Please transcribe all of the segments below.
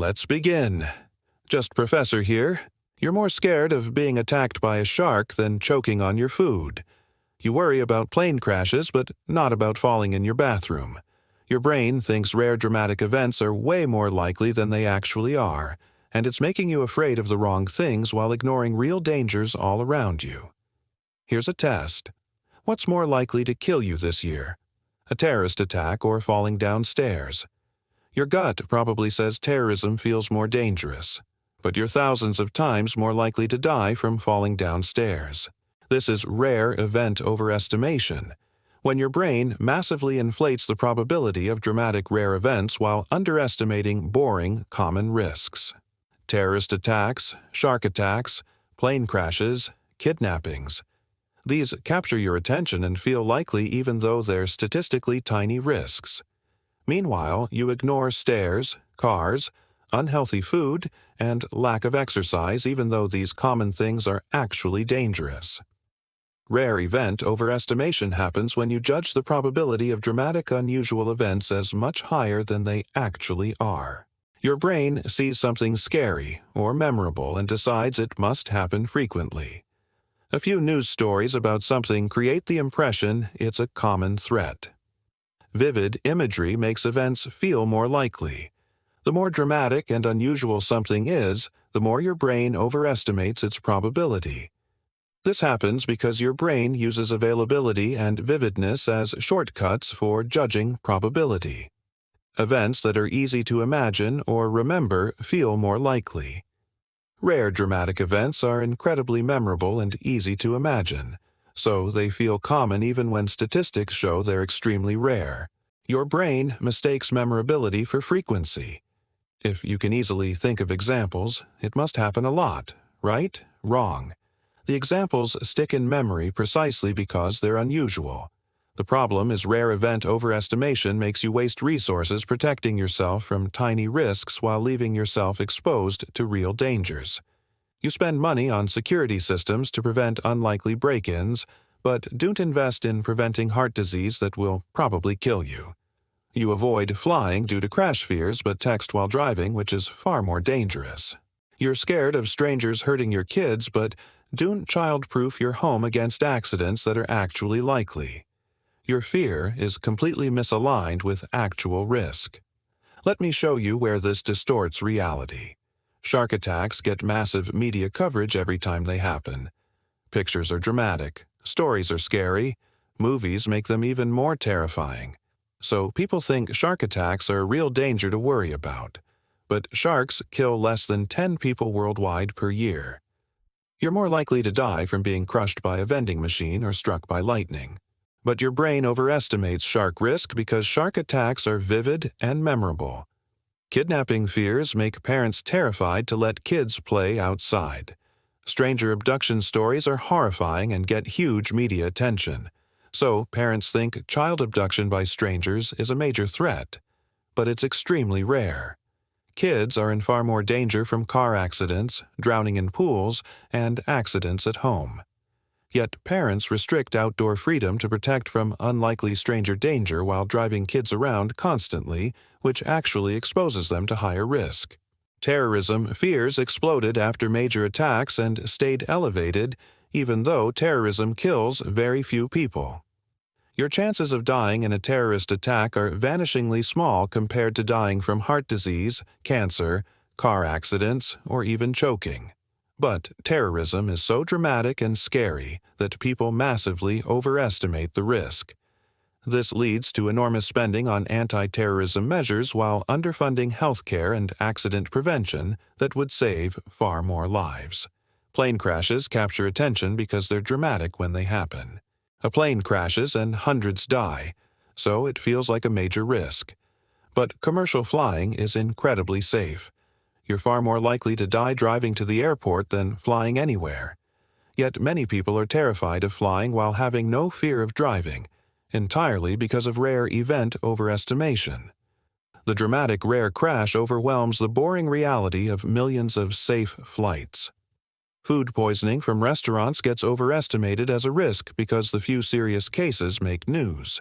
Let's begin. JustProfessor here. You're more scared of being attacked by a shark than choking on your food. You worry about plane crashes, but not about falling in your bathroom. Your brain thinks rare dramatic events are way more likely than they actually are, and it's making you afraid of the wrong things while ignoring real dangers all around you. Here's a test. What's more likely to kill you this year? A terrorist attack or falling downstairs? Your gut probably says terrorism feels more dangerous, but you're thousands of times more likely to die from falling downstairs. This is rare event overestimation, when your brain massively inflates the probability of dramatic rare events while underestimating boring, common risks. Terrorist attacks, shark attacks, plane crashes, kidnappings. These capture your attention and feel likely even though they're statistically tiny risks. Meanwhile, you ignore stairs, cars, unhealthy food, and lack of exercise even though these common things are actually dangerous. Rare event overestimation happens when you judge the probability of dramatic unusual events as much higher than they actually are. Your brain sees something scary or memorable and decides it must happen frequently. A few news stories about something create the impression it's a common threat. Vivid imagery makes events feel more likely. The more dramatic and unusual something is, the more your brain overestimates its probability. This happens because your brain uses availability and vividness as shortcuts for judging probability. Events that are easy to imagine or remember feel more likely. Rare dramatic events are incredibly memorable and easy to imagine, so they feel common even when statistics show they're extremely rare. Your brain mistakes memorability for frequency. If you can easily think of examples, it must happen a lot, right? Wrong. The examples stick in memory precisely because they're unusual. The problem is rare event overestimation makes you waste resources protecting yourself from tiny risks while leaving yourself exposed to real dangers. You spend money on security systems to prevent unlikely break-ins, but don't invest in preventing heart disease that will probably kill you. You avoid flying due to crash fears but text while driving, which is far more dangerous. You're scared of strangers hurting your kids, but don't child-proof your home against accidents that are actually likely. Your fear is completely misaligned with actual risk. Let me show you where this distorts reality. Shark attacks get massive media coverage every time they happen. Pictures are dramatic, stories are scary, movies make them even more terrifying. So people think shark attacks are a real danger to worry about. But sharks kill less than 10 people worldwide per year. You're more likely to die from being crushed by a vending machine or struck by lightning. But your brain overestimates shark risk because shark attacks are vivid and memorable. Kidnapping fears make parents terrified to let kids play outside. Stranger abduction stories are horrifying and get huge media attention. So parents think child abduction by strangers is a major threat. But it's extremely rare. Kids are in far more danger from car accidents, drowning in pools, and accidents at home. Yet parents restrict outdoor freedom to protect from unlikely stranger danger while driving kids around constantly, which actually exposes them to higher risk. Terrorism fears exploded after major attacks and stayed elevated, even though terrorism kills very few people. Your chances of dying in a terrorist attack are vanishingly small compared to dying from heart disease, cancer, car accidents, or even choking. But terrorism is so dramatic and scary that people massively overestimate the risk. This leads to enormous spending on anti-terrorism measures while underfunding healthcare and accident prevention that would save far more lives. Plane crashes capture attention because they're dramatic when they happen. A plane crashes and hundreds die, so it feels like a major risk. But commercial flying is incredibly safe. You're far more likely to die driving to the airport than flying anywhere. Yet many people are terrified of flying while having no fear of driving, entirely because of rare event overestimation. The dramatic rare crash overwhelms the boring reality of millions of safe flights. Food poisoning from restaurants gets overestimated as a risk because the few serious cases make news.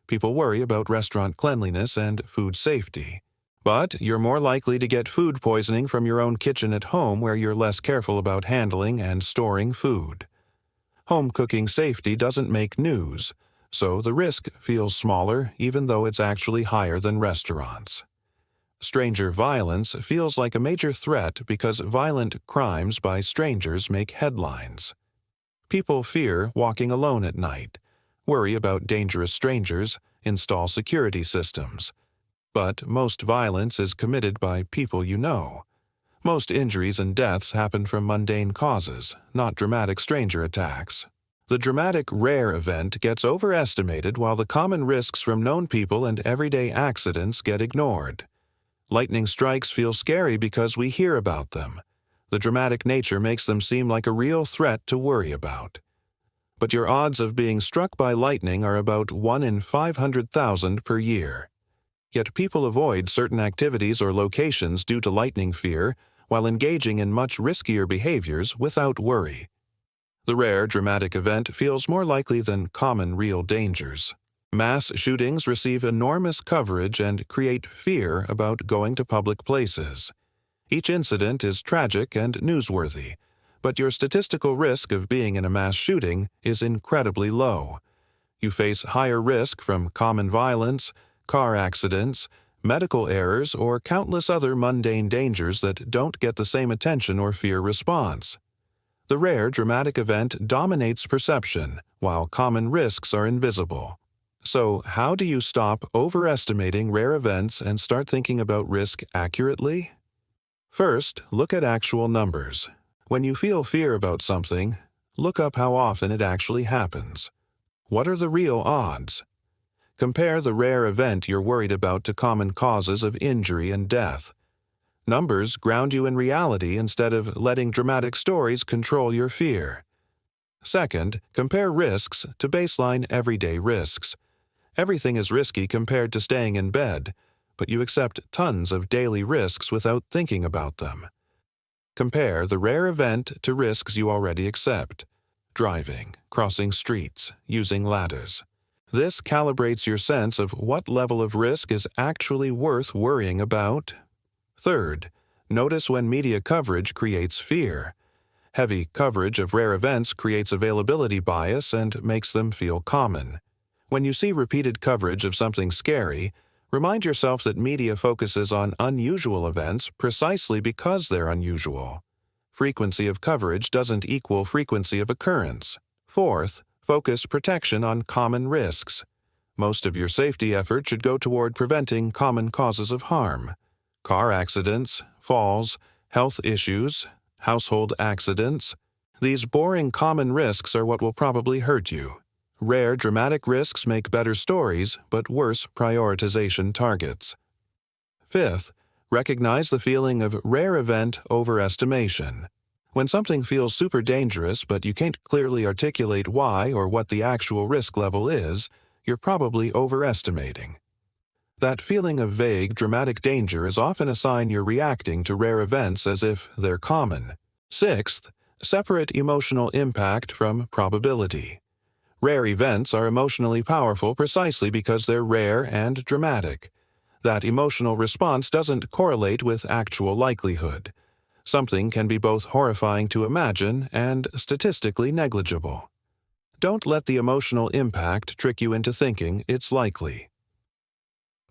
People worry about restaurant cleanliness and food safety. But you're more likely to get food poisoning from your own kitchen at home where you're less careful about handling and storing food. Home cooking safety doesn't make news, so the risk feels smaller even though it's actually higher than restaurants. Stranger violence feels like a major threat because violent crimes by strangers make headlines. People fear walking alone at night, worry about dangerous strangers, install security systems. But most violence is committed by people you know. Most injuries and deaths happen from mundane causes, not dramatic stranger attacks. The dramatic rare event gets overestimated while the common risks from known people and everyday accidents get ignored. Lightning strikes feel scary because we hear about them. The dramatic nature makes them seem like a real threat to worry about. But your odds of being struck by lightning are about 1 in 500,000 per year. Yet people avoid certain activities or locations due to lightning fear while engaging in much riskier behaviors without worry. The rare dramatic event feels more likely than common real dangers. Mass shootings receive enormous coverage and create fear about going to public places. Each incident is tragic and newsworthy, but your statistical risk of being in a mass shooting is incredibly low. You face higher risk from common violence, car accidents, medical errors, or countless other mundane dangers that don't get the same attention or fear response. The rare dramatic event dominates perception, while common risks are invisible. So, how do you stop overestimating rare events and start thinking about risk accurately? First, look at actual numbers. When you feel fear about something, look up how often it actually happens. What are the real odds? Compare the rare event you're worried about to common causes of injury and death. Numbers ground you in reality instead of letting dramatic stories control your fear. Second, compare risks to baseline everyday risks. Everything is risky compared to staying in bed, but you accept tons of daily risks without thinking about them. Compare the rare event to risks you already accept. Driving, crossing streets, using ladders. This calibrates your sense of what level of risk is actually worth worrying about. Third, notice when media coverage creates fear. Heavy coverage of rare events creates availability bias and makes them feel common. When you see repeated coverage of something scary, remind yourself that media focuses on unusual events precisely because they're unusual. Frequency of coverage doesn't equal frequency of occurrence. Fourth, focus protection on common risks. Most of your safety effort should go toward preventing common causes of harm. Car accidents, falls, health issues, household accidents. These boring common risks are what will probably hurt you. Rare dramatic risks make better stories, but worse prioritization targets. Fifth, recognize the feeling of rare event overestimation. When something feels super dangerous but you can't clearly articulate why or what the actual risk level is, you're probably overestimating. That feeling of vague, dramatic danger is often a sign you're reacting to rare events as if they're common. Sixth, separate emotional impact from probability. Rare events are emotionally powerful precisely because they're rare and dramatic. That emotional response doesn't correlate with actual likelihood. Something can be both horrifying to imagine and statistically negligible. Don't let the emotional impact trick you into thinking it's likely.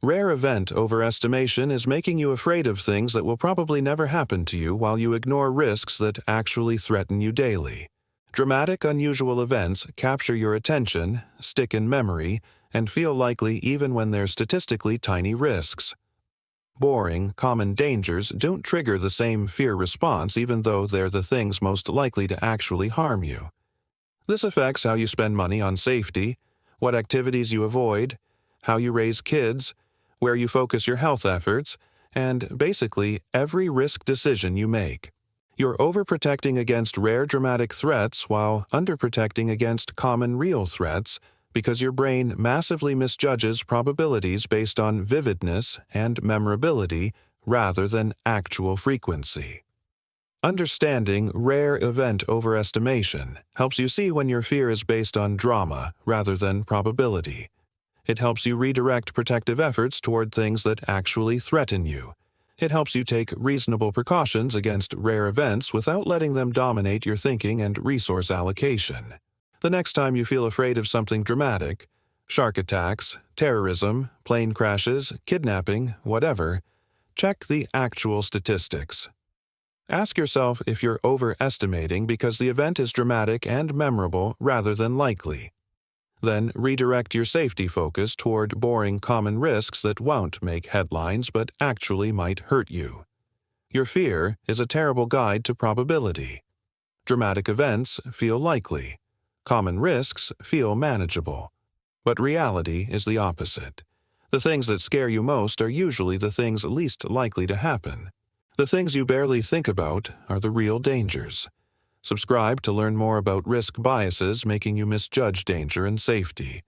Rare event overestimation is making you afraid of things that will probably never happen to you while you ignore risks that actually threaten you daily. Dramatic, unusual events capture your attention, stick in memory, and feel likely even when they're statistically tiny risks. Boring, common dangers don't trigger the same fear response even though they're the things most likely to actually harm you. This affects how you spend money on safety, what activities you avoid, how you raise kids, where you focus your health efforts, and basically every risk decision you make. You're overprotecting against rare dramatic threats while underprotecting against common real threats because your brain massively misjudges probabilities based on vividness and memorability rather than actual frequency. Understanding rare event overestimation helps you see when your fear is based on drama rather than probability. It helps you redirect protective efforts toward things that actually threaten you. It helps you take reasonable precautions against rare events without letting them dominate your thinking and resource allocation. The next time you feel afraid of something dramatic, shark attacks, terrorism, plane crashes, kidnapping, whatever, check the actual statistics. Ask yourself if you're overestimating because the event is dramatic and memorable rather than likely. Then redirect your safety focus toward boring common risks that won't make headlines but actually might hurt you. Your fear is a terrible guide to probability. Dramatic events feel likely. Common risks feel manageable. But reality is the opposite. The things that scare you most are usually the things least likely to happen. The things you barely think about are the real dangers. Subscribe to learn more about risk biases making you misjudge danger and safety.